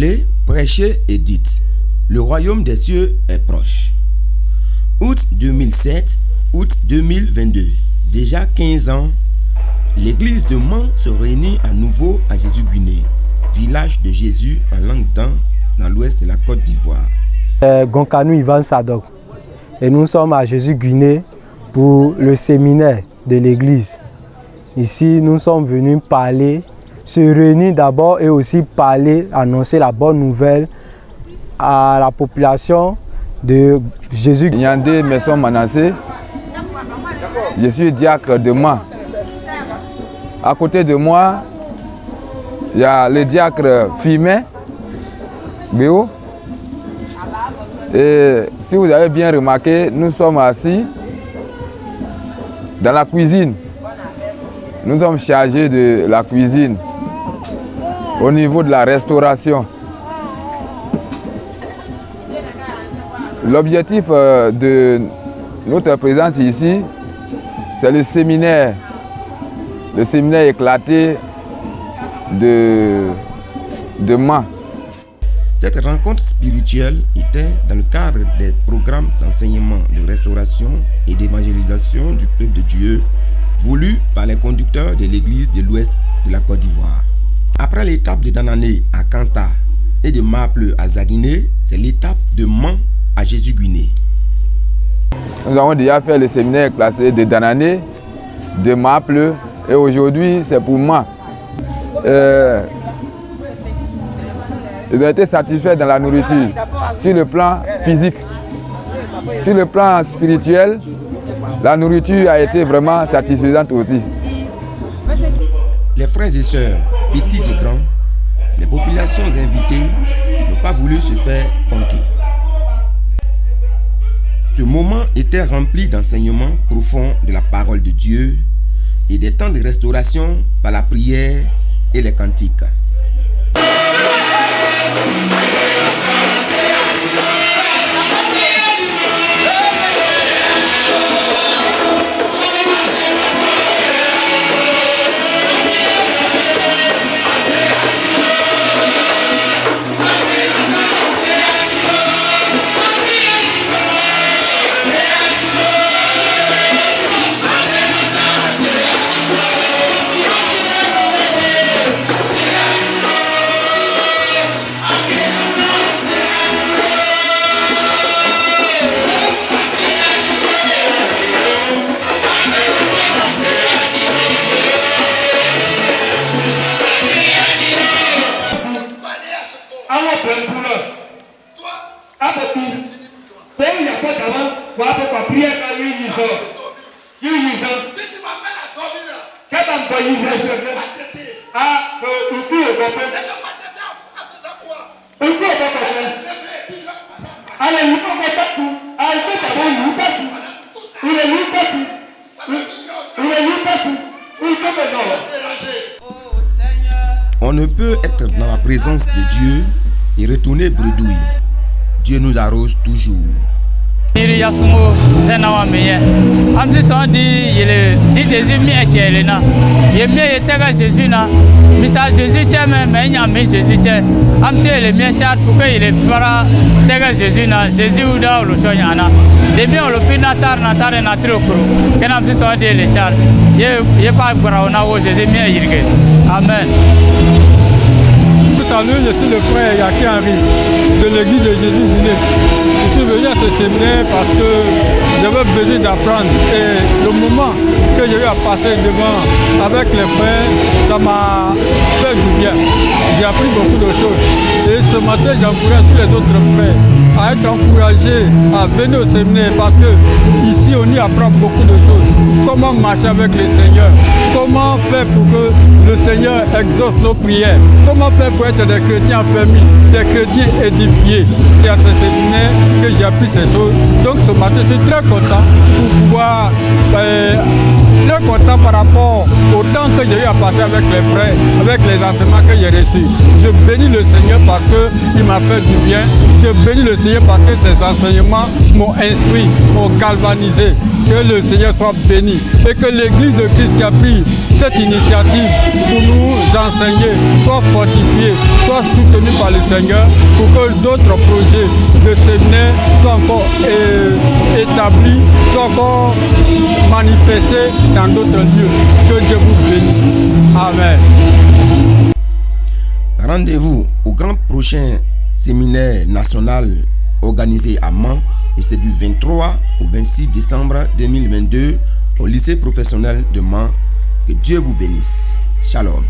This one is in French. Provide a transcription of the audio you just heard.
Allez, prêchez et dites, le royaume des cieux est proche. Août 2007, août 2022. Déjà 15 ans, l'église de Mans se réunit à nouveau à Jésus-Guiné, village de Jésus en Languedan, dans l'ouest de la Côte d'Ivoire. Gonkanou Ivan Sadok. Et nous sommes à Jésus-Guiné pour le séminaire de l'église. Ici, nous sommes venus parler, se réunir d'abord et aussi parler, annoncer la bonne nouvelle à la population de Jésus. Nyandé Messon Manassé, je suis diacre de Mans. À côté de moi, il y a le diacre Fimé, Béo. Et si vous avez bien remarqué, nous sommes assis dans la cuisine. Nous sommes chargés de la cuisine au niveau de la restauration. L'objectif de notre présence ici, c'est le séminaire éclaté de Mans. Cette rencontre spirituelle était dans le cadre des programmes d'enseignement, de restauration et d'évangélisation du peuple de Dieu voulus par les conducteurs de l'église de l'ouest de la Côte d'Ivoire. Après l'étape de Danané à Kanta et de Maple à Zaguiné, c'est l'étape de Mans à Jésus-Guiné. Nous avons déjà fait le séminaire classé de Danané, de Maple et aujourd'hui c'est pour Mans. Ils ont été satisfaits dans la nourriture, sur le plan physique. Sur le plan spirituel, la nourriture a été vraiment satisfaisante aussi. Les frères et sœurs, petits et grands, les populations invitées n'ont pas voulu se faire compter. Ce moment était rempli d'enseignements profonds de la parole de Dieu et des temps de restauration par la prière et les cantiques. On ne peut être dans la présence de Dieu et retourner bredouille. Dieu nous arrose toujours. Jésus na misa Jésus teme menya me Jésus teme amse le mien char pour que il para tega Jésus na Jésus uda lo soyana de bien le pinatar na tare na trokro kenam se so de le char ye pas brauna o Jésus mien yirge amen. Salut, je suis le frère Yaki Henri de l'église de Jésus-Guiné. Je suis venu à ce séminaire parce que j'avais besoin d'apprendre et le moment que j'ai eu à passer devant avec les frères, ça m'a fait du bien. J'ai appris beaucoup de choses et ce matin j'encourage tous les autres frères à être encouragés à venir au séminaire parce que ici on y apprend beaucoup de choses. Comment marcher avec le Seigneur, comment faire pour que le Seigneur exauce nos prières, comment faire pour être des chrétiens en famille, des chrétiens édifiés. C'est à ce séminaire que j'ai appris ces choses. Donc ce matin, je suis très content pour pouvoir, très content par rapport au temps que j'ai eu à à passer avec les frères, avec les enseignements que j'ai reçus. Je bénis le Seigneur parce qu'il m'a fait du bien. Je bénis le Seigneur parce que ses enseignements m'ont instruit, m'ont galvanisé. Que le Seigneur soit béni et que l'Église de Christ qui a pris cette initiative pour nous enseigner soit fortifiée, soit soutenue par le Seigneur pour que d'autres projets de séminaire soient encore établis, soient encore manifestés dans d'autres lieux. Que Dieu vous bénisse. Amen. Rendez-vous au grand prochain séminaire national organisé à Mans, et c'est du 23 au 26 décembre 2022 au lycée professionnel de Mans. Que Dieu vous bénisse. Shalom.